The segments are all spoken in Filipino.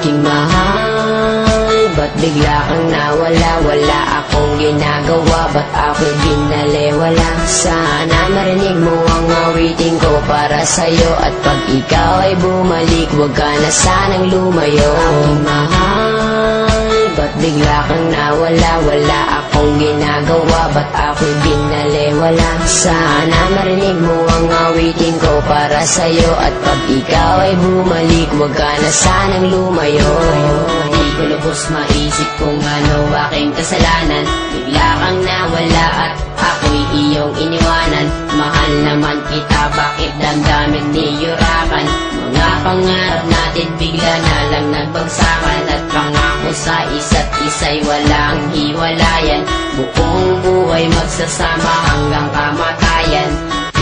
Aking mahal, ba't bigla kang nawala? Wala akong ginagawa, ba't ako'y binaliwala? Sana marinig mo ang awitin ko para sa'yo, at pag ikaw ay bumalik, huwag ka na sanang lumayo. Aking mahal, ba't bigla kang nawala? Wala akong ginagawa, ba't ako'y binaliwala? Sana marinig mo ang awitin ko para sa'yo, at pag ikaw ay bumalik, huwag ka na sanang lumayo. Di ko lubos maisip kung ano aking kasalanan, bigla kang nawala at ako'y iyong iniwanan. Mahal naman kita, bakit damdamin niyurakan? Mga pangarap natin bigla na lang nagbagsakan, at pangako sa isa't isa'y walang hiwalayan. Buong buhay magsasama hanggang kamatayan.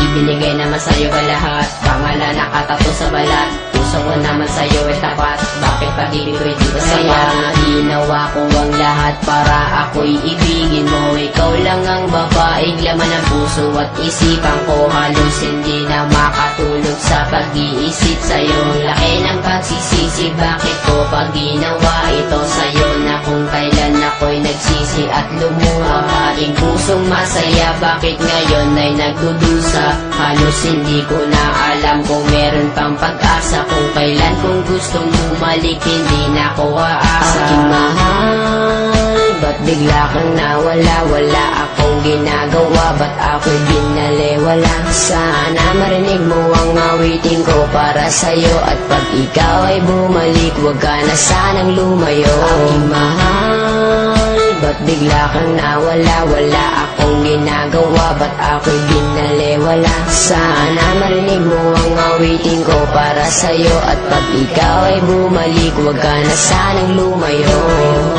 Ibinigay naman sa'yo ang lahat, pangalan nakatato sa balat. Puso ko naman sa'yo ay tapat, bakit pag-ibig ko'y di ko sapat? Ginawa ko ang lahat para ako'y ibigin mo. Ikaw lang ang babaeng laman ng puso at isipan ko. Halos hindi na makatulog sa pag-iisip sa'yo. Laki ng pagsisisi, bakit ko pag ginawa ito sa'yo? Na kung kailan ako'y nagsisi at lumuha. Aking pusong masaya, bakit ngayon ay nagdudusa? Halos hindi ko na alam kung meron pang pag-asa. Kung kailan kung gustong bumalik, hindi na ako aasa. Aking mahal, ba't bigla kang nawala? Wala akong ginagawa, ba't ako'y binaliwala? Sana marinig mo ang awitin ko para sa'yo, at pag ikaw ay bumalik, huwag ka na sanang lumayo. Aking mahal, ba't bigla kang nawala? Wala akong ginagawa, ba't ako'y binaliwala? Sana marinig mo ang awitin ko para sa'yo, at pag ikaw ay bumalik, huwag ka na sanang lumayo.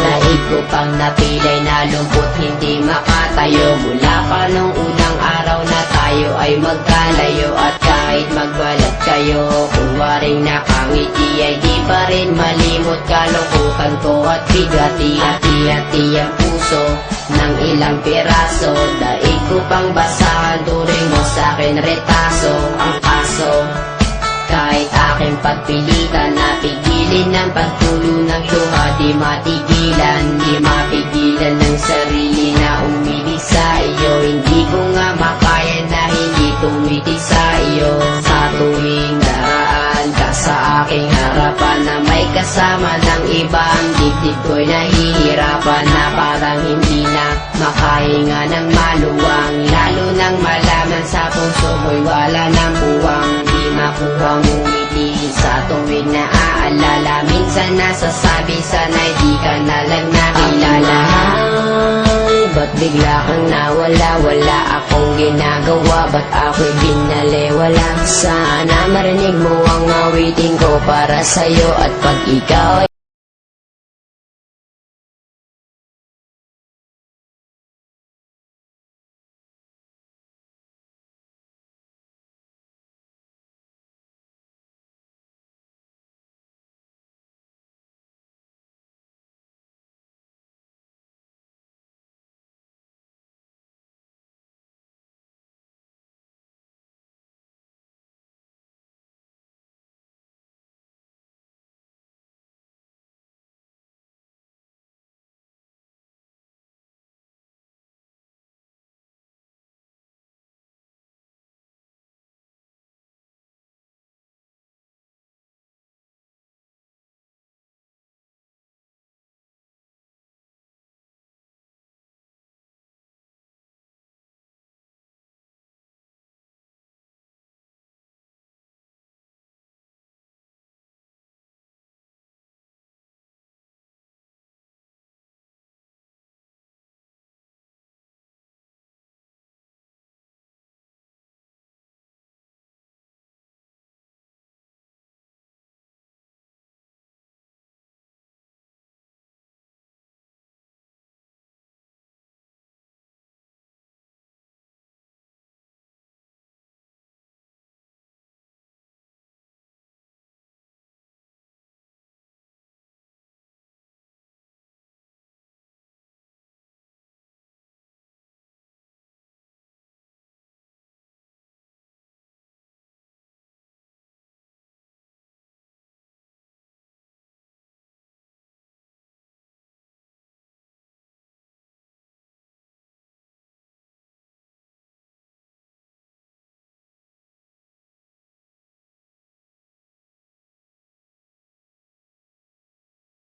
Daig ko pang napilay na lumpot, hindi makatayo. Mula pa nung unang araw na tayo ay magkalayo, at kahit magbalat kayo, kung waring nakangiti ay di pa rin malimot. Kalungkutan ko at bigati, hati-hati ang puso ng ilang piraso. Daig ko pang basahan, turing mo sa'kin retaso. Ang kaso, kahit aking pagpilitan, napigilin ng pagtulo ng luha. Di matigilan, di mapigilan ng sarili na umibig sa iyo. Hindi ko nga makaya na hindi tumiti sa iyo. Sa tuwing daraan ka sa aking harapan, na may kasama ng iba, ang dibdib ko'y nahihirapan. Na parang hindi na makahinga ng maluwang, lalo nang malaman sa puso mo'y wala ng buwang. Di makuhang umiti sa tuwing naaalala. Minsan nasasabi, sana'y di ka na lang nakilala. Ba't bigla kang nawala? Wala akong ginagawa, ba't ako'y binaliwala? Sana marinig mo ang awitin ko para sa'yo, at pag ikaw ay